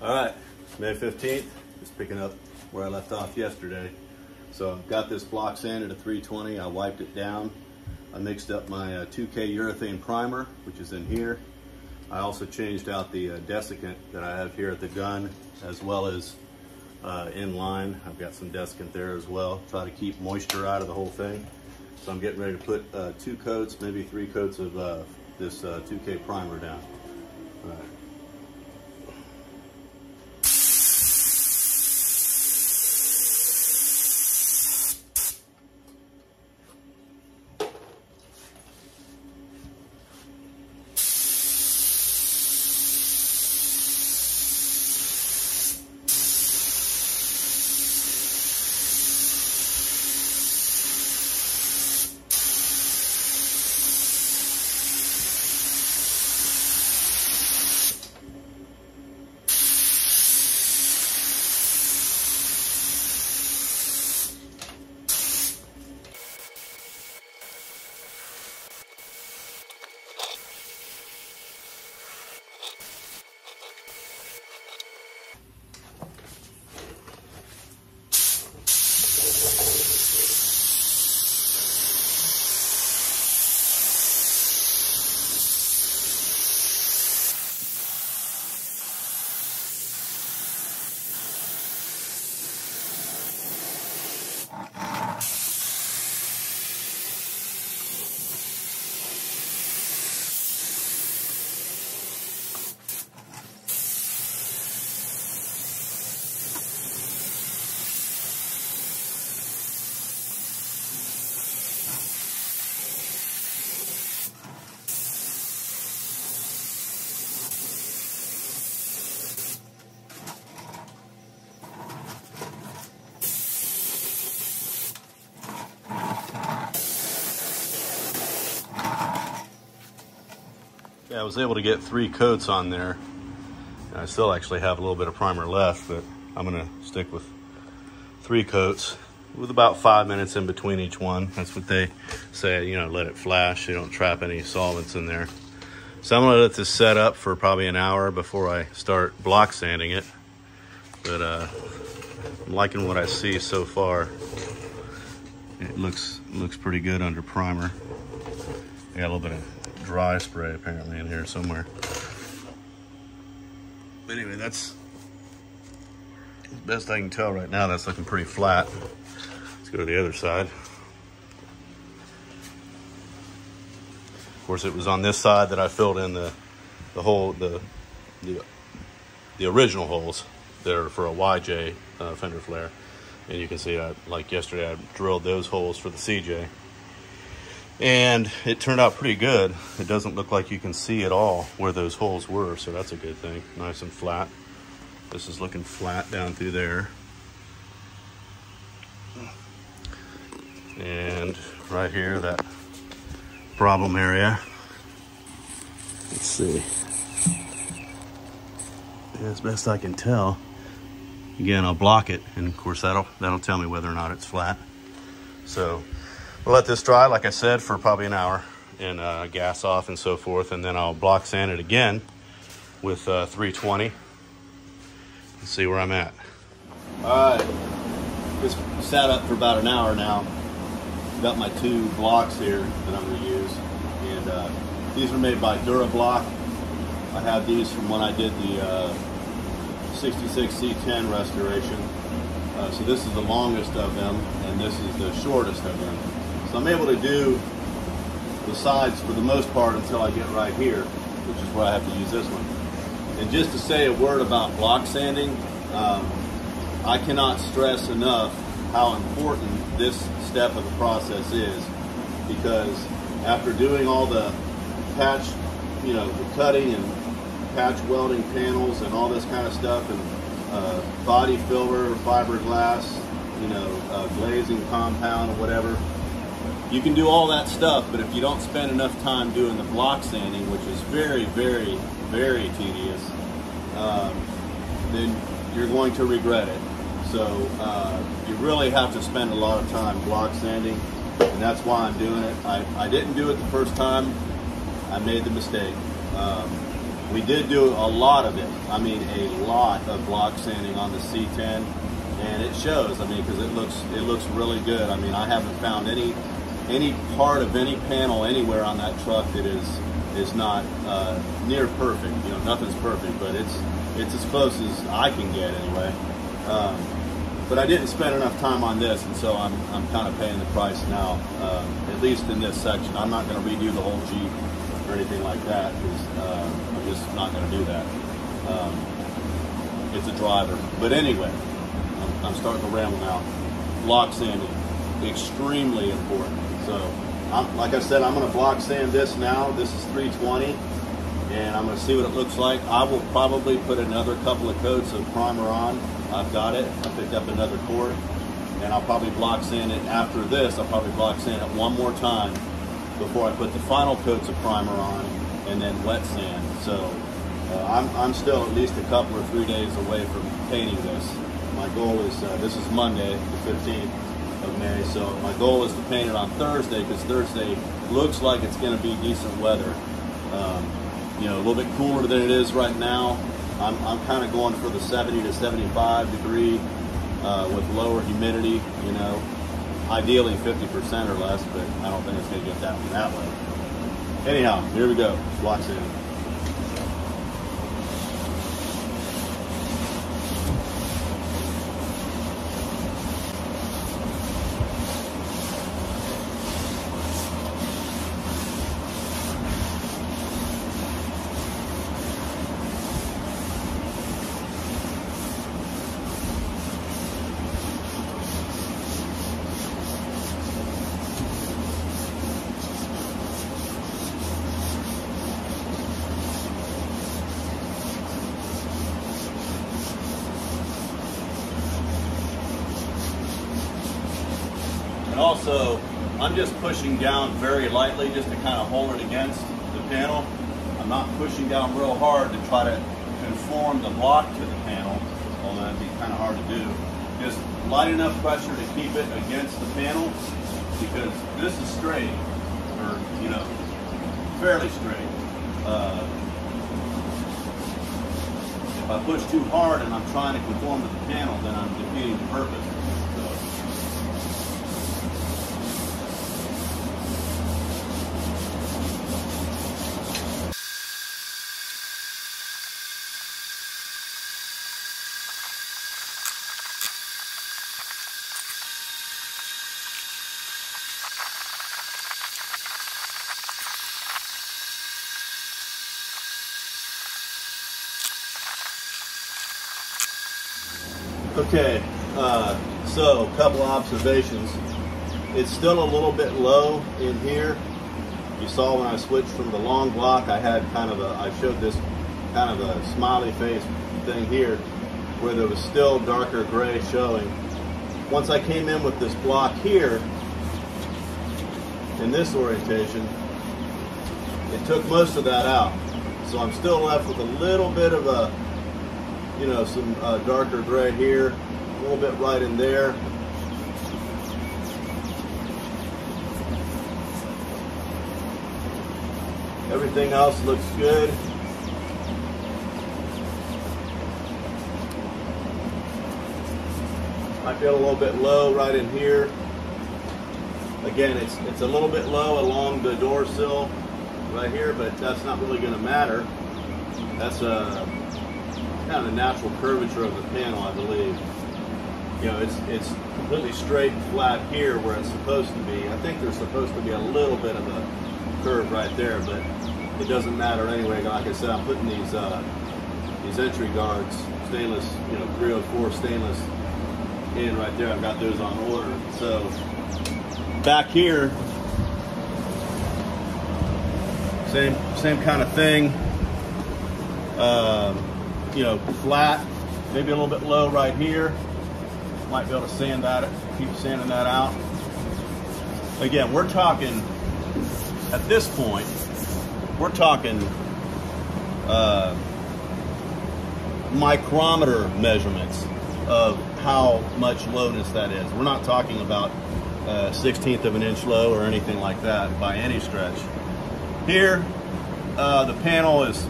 All right, it's May 15th, just picking up where I left off yesterday. So I've got this block sanded at 320, I wiped it down. I mixed up my 2K urethane primer, which is in here. I also changed out the desiccant that I have here at the gun, as well as in line. I've got some desiccant there as well. Try to keep moisture out of the whole thing. So I'm getting ready to put 2 coats, maybe 3 coats of this 2K primer down. All right. Yeah, I was able to get 3 coats on there. I still actually have a little bit of primer left, but I'm gonna stick with 3 coats with about 5 minutes in between each one. That's what they say, you know, let it flash. You don't trap any solvents in there. So I'm gonna let this set up for probably an hour before I start block sanding it. But I'm liking what I see so far. It looks pretty good under primer. I got a little bit of dry spray apparently in here somewhere. But anyway, that's as best I can tell right now. That's looking pretty flat. Let's go to the other side. Of course, it was on this side that I filled in the original holes there for a YJ fender flare. And you can see, like yesterday, I drilled those holes for the CJ. And it turned out pretty good. It doesn't look like you can see at all where those holes were, so that's a good thing. Nice and flat. This is looking flat down through there. And right here, that problem area. Let's see. As best I can tell. Again, I'll block it, and of course that'll tell me whether or not it's flat. So we'll let this dry, like I said, for probably an hour, and gas off and so forth, and then I'll block sand it again with 320 and see where I'm at. All right, this sat up for about an hour now. Got my 2 blocks here that I'm going to use, and these are made by Block. I have these from when I did the 66 C10 restoration. So this is the longest of them, and this is the shortest of them. So I'm able to do the sides for the most part until I get right here, which is where I have to use this one. And just to say a word about block sanding, I cannot stress enough how important this step of the process is, because after doing all the patch, you know, the cutting and patch welding panels and all this kind of stuff, and body filler, fiberglass, you know, glazing compound or whatever, you can do all that stuff, but if you don't spend enough time doing the block sanding, which is very, very, very tedious, then you're going to regret it. So you really have to spend a lot of time block sanding, and that's why I'm doing it. I didn't do it the first time. I made the mistake. We did do a lot of it. I mean, a lot of block sanding on the C10, and it shows. I mean, because it looks really good. I mean, I haven't found any part of any panel anywhere on that truck that is not near perfect. You know, nothing's perfect, but it's as close as I can get anyway. But I didn't spend enough time on this, and so I'm kind of paying the price now, at least in this section. I'm not going to redo the whole Jeep or anything like that, because I'm just not going to do that. It's a driver. But anyway, I'm starting to ramble now. Block sanding, extremely important. So, like I said, I'm going to block sand this now. This is 320, and I'm going to see what it looks like. I will probably put another couple of coats of primer on. I've got it. I picked up another quart, and I'll probably block sand it after this. I'll probably block sand it one more time before I put the final coats of primer on, and then wet sand. So I'm still at least a couple or 3 days away from painting this. My goal is, this is Monday, the 15th of May, so my goal is to paint it on Thursday, because Thursday looks like it's going to be decent weather. You know, a little bit cooler than it is right now. I'm kind of going for the 70 to 75 degree with lower humidity, you know, ideally 50% or less, but I don't think it's going to get that way. Anyhow, here we go, block sanding. Also, I'm just pushing down very lightly just to kind of hold it against the panel. I'm not pushing down real hard to try to conform the block to the panel, although that'd be kind of hard to do. Just light enough pressure to keep it against the panel, because this is straight, or, you know, fairly straight. If I push too hard and I'm trying to conform to the panel, then I'm defeating the purpose. Okay, so a couple observations. It's still a little bit low in here. You saw when I switched from the long block, I had kind of I showed this kind of a smiley face thing here, where there was still darker gray showing. Once I came in with this block here, in this orientation, it took most of that out. So I'm still left with a little bit of a, you know, some darker gray here, a little bit right in there. Everything else looks good. I feel a little bit low right in here. Again, it's a little bit low along the door sill right here, but that's not really going to matter. That's kind of the natural curvature of the panel, I believe. You know, it's completely straight and flat here where it's supposed to be. I think there's supposed to be a little bit of a curve right there, but it doesn't matter anyway. Like I said, I'm putting these entry guards, stainless, you know, 304 stainless in right there. I've got those on order. So back here, same kind of thing. You know, flat, maybe a little bit low right here. Might be able to sand that, keep sanding that out. Again, we're talking, at this point, we're talking micrometer measurements of how much lowness that is. We're not talking about 1/16 of an inch low or anything like that by any stretch. Here, the panel is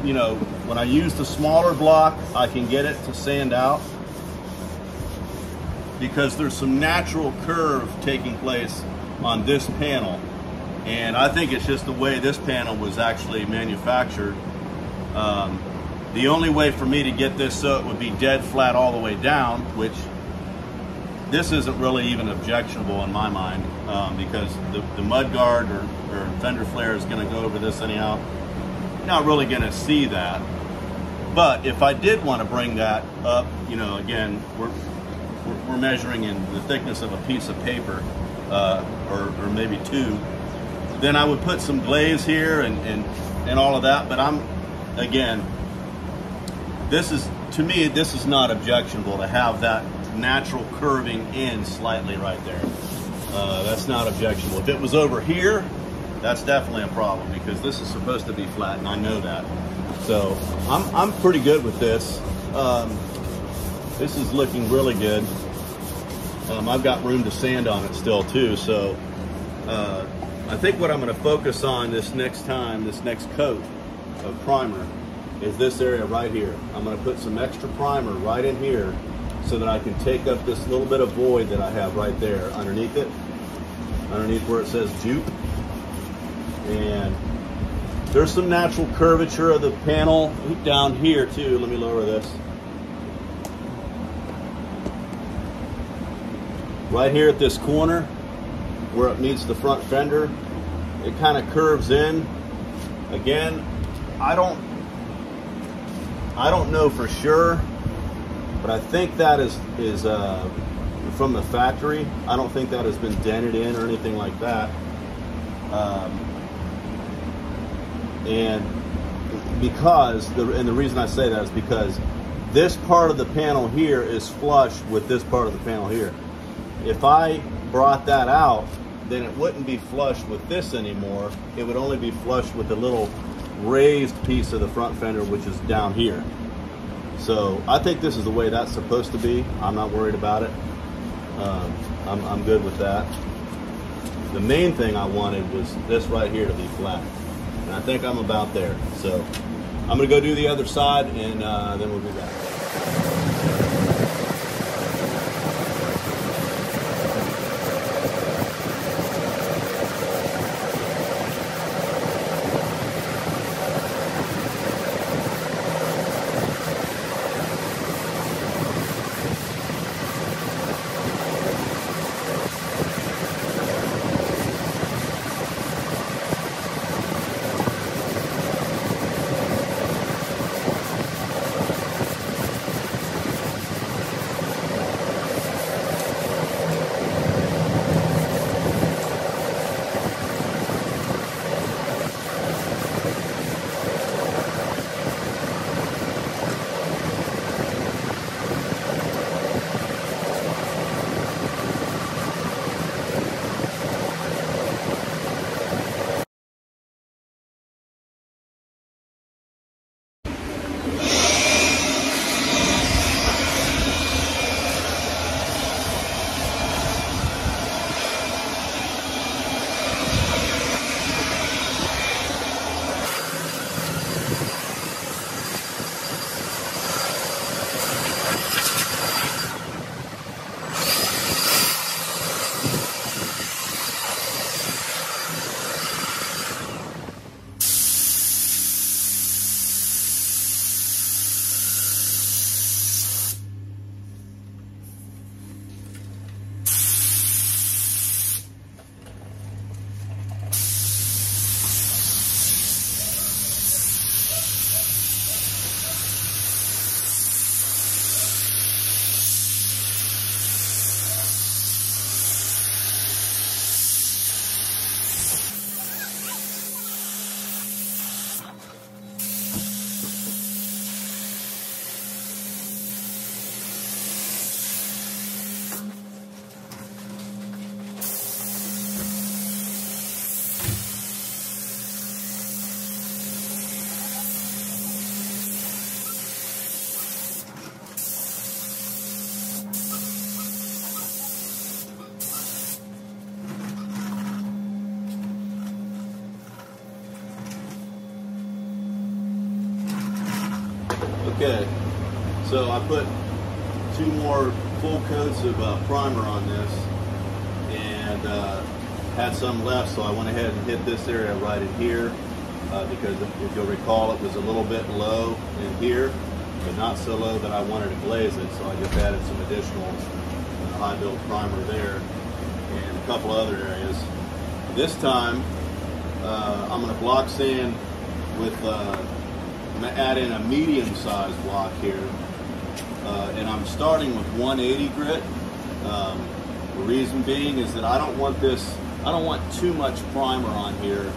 You know, when I use the smaller block, I can get it to sand out because there's some natural curve taking place on this panel. And I think it's just the way this panel was actually manufactured. The only way for me to get this so it would be dead flat all the way down, which this isn't really even objectionable in my mind, because the mud guard or fender flare is going to go over this anyhow. You're not really going to see that. But if I did want to bring that up, you know, again, we're measuring in the thickness of a piece of paper, or maybe two, then I would put some glaze here and all of that. But again, to me, this is not objectionable to have that natural curving in slightly right there. That's not objectionable. If it was over here, that's definitely a problem because this is supposed to be flat, and I know that. So I'm pretty good with this. This is looking really good. I've got room to sand on it still too. So I think what I'm going to focus on this next coat of primer is this area right here. I'm going to put some extra primer right in here so that I can take up this little bit of void that I have right there underneath it, underneath where it says jupe. And there's some natural curvature of the panel down here too. Let me lower this. Right here at this corner where it meets the front fender, it kind of curves in. Again, I don't know for sure, but I think that is from the factory. I don't think that has been dented in or anything like that. And the reason I say that is because this part of the panel here is flush with this part of the panel here. If I brought that out, then it wouldn't be flush with this anymore. It would only be flush with the little raised piece of the front fender, which is down here. So I think this is the way that's supposed to be. I'm not worried about it. I'm good with that. The main thing I wanted was this right here to be flat. And I think I'm about there. So I'm gonna go do the other side and then we'll be back. Okay, so I put 2 more full coats of primer on this, and had some left, so I went ahead and hit this area right in here, because if you'll recall, it was a little bit low in here, but not so low that I wanted to glaze it, so I just added some additional high build primer there and a couple other areas. This time, I'm going to block sand with, I'm going to add in a medium-sized block here, and I'm starting with 180 grit. The reason being is that I don't want too much primer on here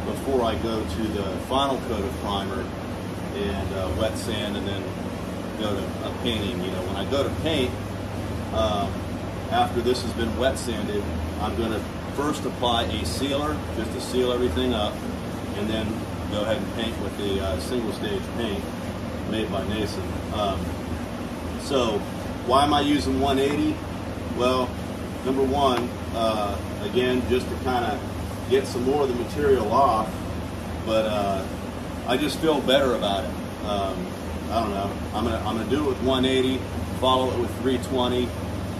before I go to the final coat of primer and wet sand, and then go to painting. You know, when I go to paint, after this has been wet sanded, I'm going to first apply a sealer just to seal everything up, and then go ahead and paint with the single stage paint made by Nason. So why am I using 180? Well, number one, again, just to kind of get some more of the material off, but I just feel better about it. I don't know. I'm gonna do it with 180, follow it with 320,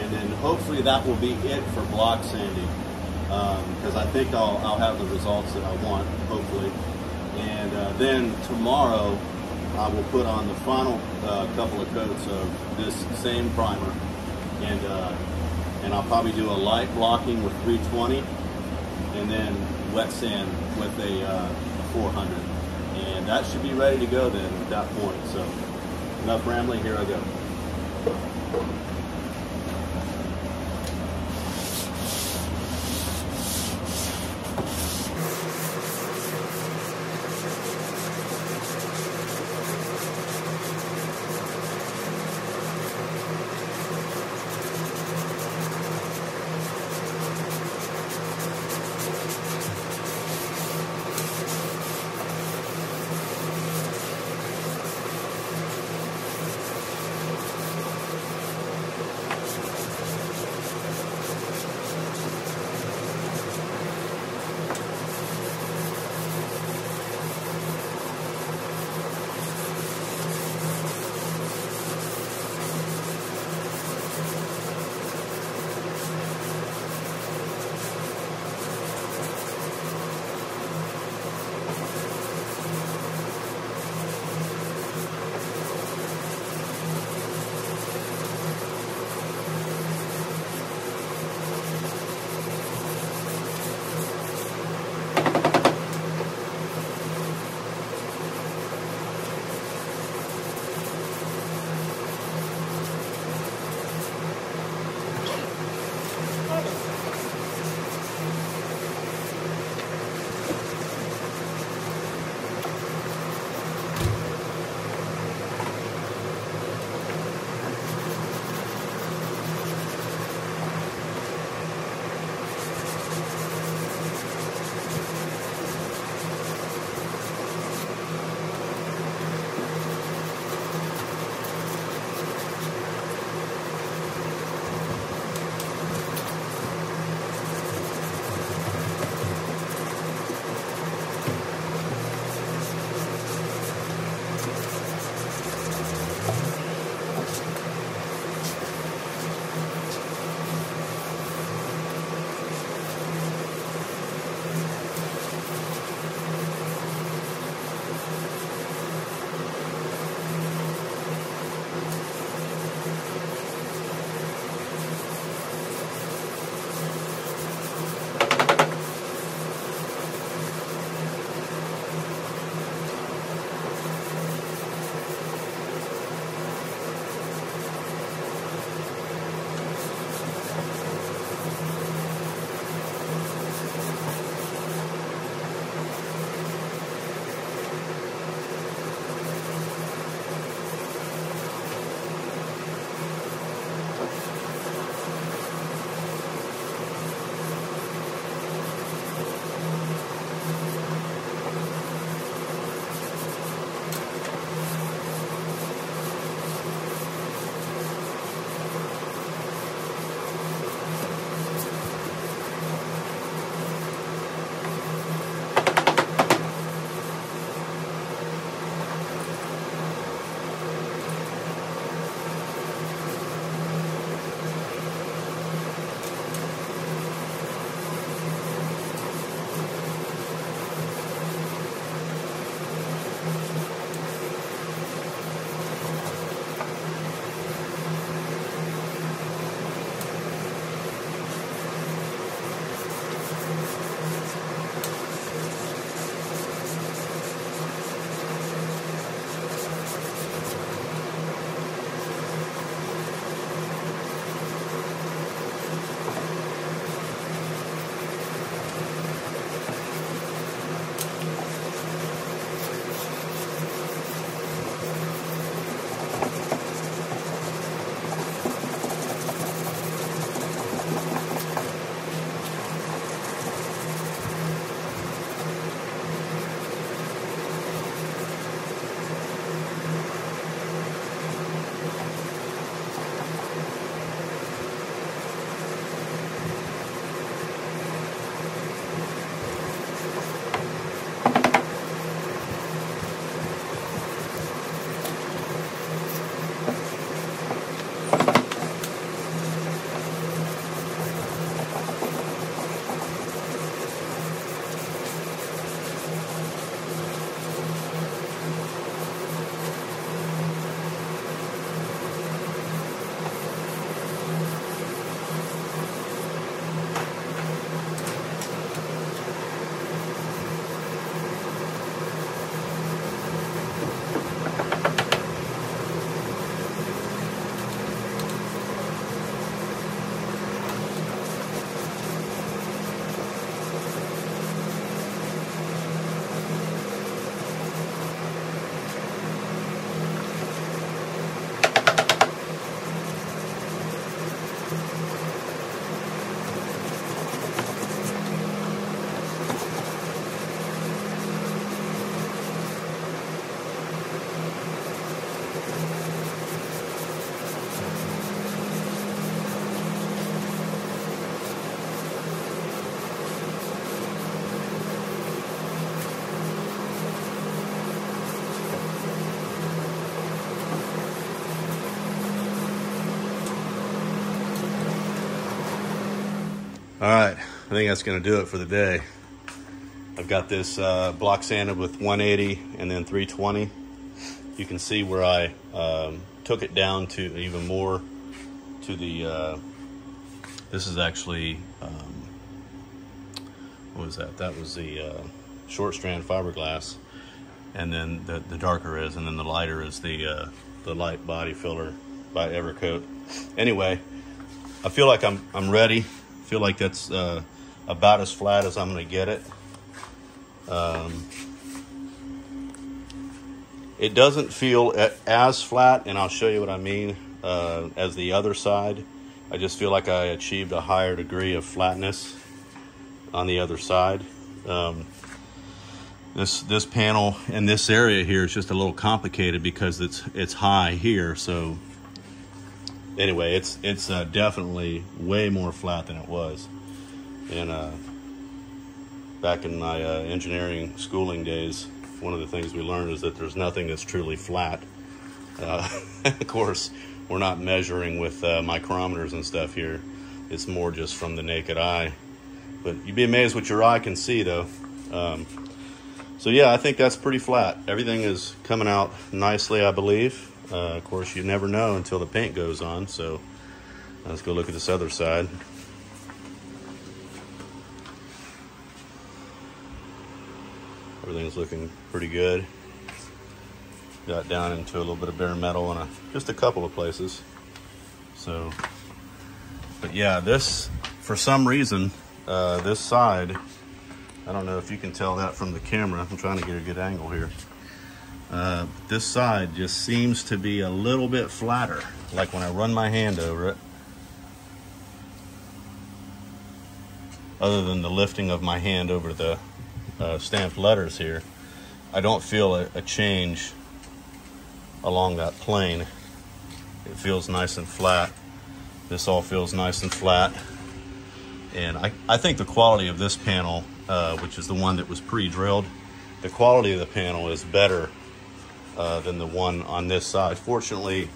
and then hopefully that will be it for block sanding, because I think I'll have the results that I want, hopefully. And then tomorrow I will put on the final couple of coats of this same primer, and I'll probably do a light blocking with 320, and then wet sand with a 400. And that should be ready to go then at that point. So enough rambling, here I go. All right, I think that's gonna do it for the day. I've got this block sanded with 180 and then 320. You can see where I took it down to even more to the, this is actually, what was that? That was the short strand fiberglass. And then the darker is, and then the lighter is the light body filler by Evercoat. Anyway, I feel like I'm ready. I feel like that's about as flat as I'm gonna get it. It doesn't feel as flat, and I'll show you what I mean, as the other side. I just feel like I achieved a higher degree of flatness on the other side. This panel in this area here is just a little complicated because it's high here. So anyway, it's definitely way more flat than it was. And back in my engineering schooling days, one of the things we learned is that there's nothing that's truly flat. Of course, we're not measuring with micrometers and stuff here. It's more just from the naked eye. But you'd be amazed what your eye can see, though. So yeah, I think that's pretty flat. Everything is coming out nicely, I believe. Of course, you never know until the paint goes on. So let's go look at this other side. Everything's looking pretty good. Got down into a little bit of bare metal in just a couple of places. So, but yeah, this, for some reason, this side, I don't know if you can tell that from the camera. I'm trying to get a good angle here. This side just seems to be a little bit flatter. Like when I run my hand over it, other than the lifting of my hand over the stamped letters here, I don't feel a change along that plane. It feels nice and flat. This all feels nice and flat. And I think the quality of this panel, which is the one that was pre-drilled, the quality of the panel is better than the one on this side. Fortunately,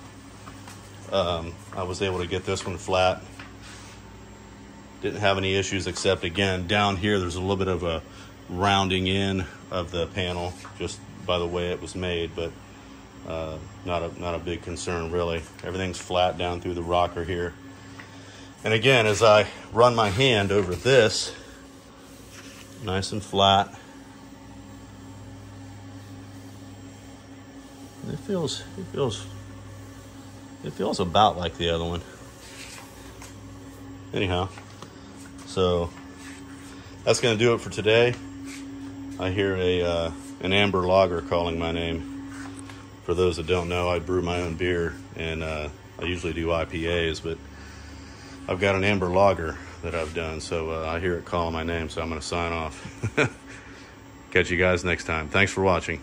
I was able to get this one flat. Didn't have any issues, except again, down here there's a little bit of a rounding in of the panel just by the way it was made, but not a big concern really. Everything's flat down through the rocker here. And again, as I run my hand over this, nice and flat. It feels about like the other one. Anyhow, so that's going to do it for today. I hear an amber lager calling my name. For those that don't know, I brew my own beer, and I usually do IPAs, but I've got an amber lager that I've done, so I hear it calling my name, so I'm going to sign off. Catch you guys next time. Thanks for watching.